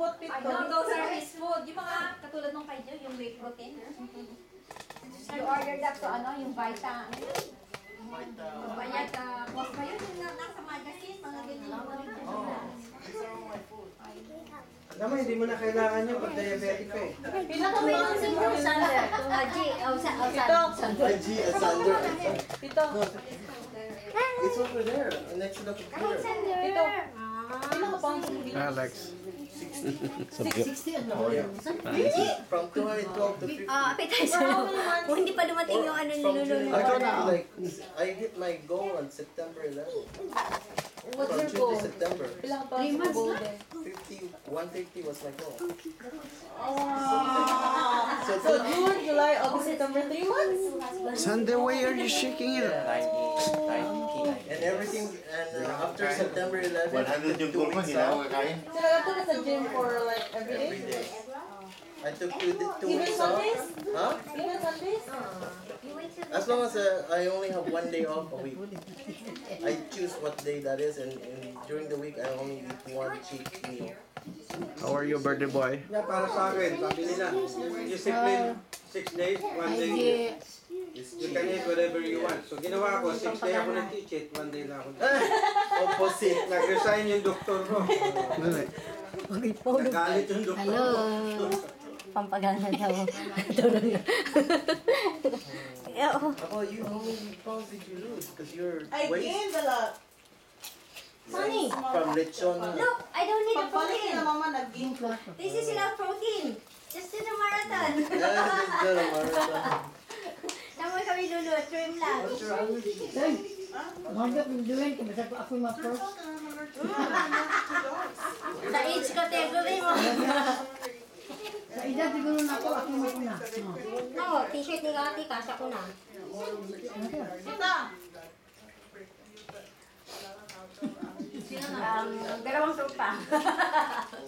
food, Pito. Those are his food. Yung mga katulad nung kay Joe, yung whey protein. You ordered that to ano, yung Vita. Bayad ka. Boss ba yun? Yung nasa magazine, mga ganyan. These are all my food. Alam mo, hindi mo na kailangan yun pag diabetic ka eh. Pinaka-mayon si Joe, Sander. IG and Sander. Pito. It's over there, next to the computer. Pito. Pinaka-pang Alex. 60 ano? From 212 to 50. Appetizer lang. Kung hindi pa dumating yung ano From niluluto. June, like, I hit my goal on September 11. What's From your June goal? to September. Ilang pa sa goal din? 150 was my goal. So June, July, August, September, 3 months? Sunday, why are you shaking it? And everything, and after September 11, 100 yung 2 goal mo, weeks hindi na ako off. kakain. So nagpunta ka sa gym for like every Every day? day. I took two Even weeks off. Sundays? Huh? Even Sundays? As long as I only have 1 day off a week. I choose what day that is, and during the week I only eat one cheat meal. How are you, birthday boy? Yeah, para sa akin, sabi nila, discipline 6 days, 1 day. You can eat whatever you want. So ginawa ko, 6 days ako nag-cheat, 1 day na ako. Opposite. Nag-resign yung doktor ko. Nagalit yung doktor Hello. ko. Pampagana daw. Tulog na. How many pounds did you lose? Because your I weight gained a lot. Sunny, from lechon. look, I don't need a Pagbalik protein. na mama, nag-gain ko. This is enough protein. Just do the marathon. Namoy kami lulu, trim lang. What's your allergy? Maganda yung doing ko, basta ako yung ma-first. Sa age category mo. Sa edad siguro na ako yung mapuna. No, t-shirt ni Kati, kasha ko na. Ito. Dalawang sopa.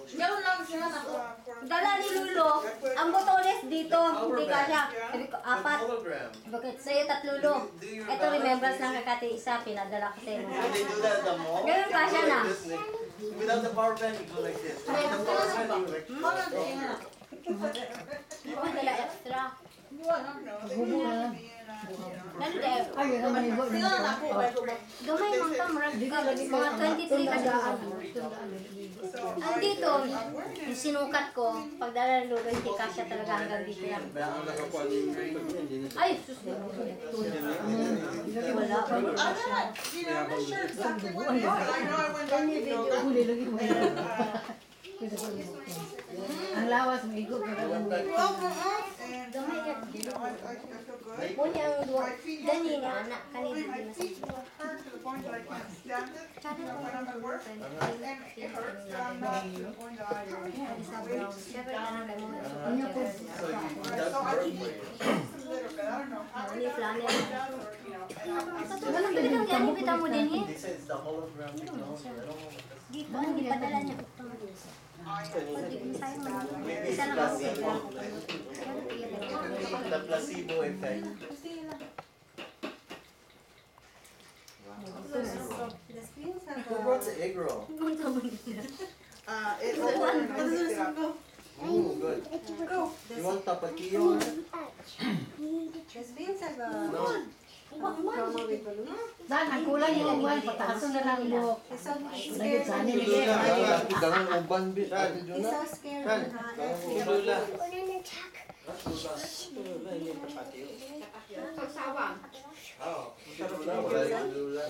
Gano'n lang siya ako. Dala ni Lulo, ang botones dito, hindi kasha. Sabi ko, apat. Hologram. Bakit sa'yo tatlulo? Ito remembrance ng kakati isa, pinadala ko sa'yo. When they do that at the mall, Ganun pa siya na. like this, Nick. Without the power bank, you go like this. With the power bank, you go like this. Hindi ko dala extra. Gubo na lang. Nandun dahil. Ay, yun naman yung Sino na ako? Gamay mang ka, mga 23 kasi ako. Andito, yung sinukat ko, pagdala ng Lulo, hindi kasya talaga hanggang dito lang. Ay, sus, wala pa. huli lagi mo. Ang lawas mo ikot na Gamay yan. Muna ang duwa. Gani ni anak, kanina di masakit. So that's perfect. Ini flanel. Walang pinitang yan, ipita mo din eh. They say it's the hologram technology. I don't know. Dito, hindi padala niya. Maybe it's Isa lang ako. placebo. The placebo effect. Who brought the egg roll? Ooh, good. You want tapatio? No. Saan, ang kulang yung uwan, patahason na lang buhok. Lagit sa anin. Ganun uban, bit. Ate Juna? Lula. Oh. Wala yung lula.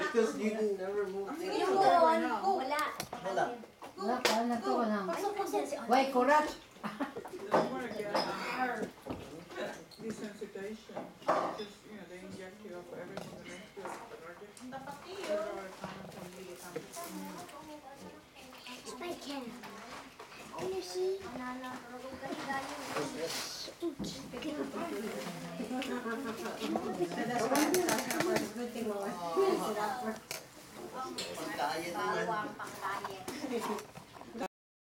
Because you never move. Wala. Wala. Wala pa, nagto ko lang. Why, kurat? Desensitization. Just, they inject you for everything that makes you allergic.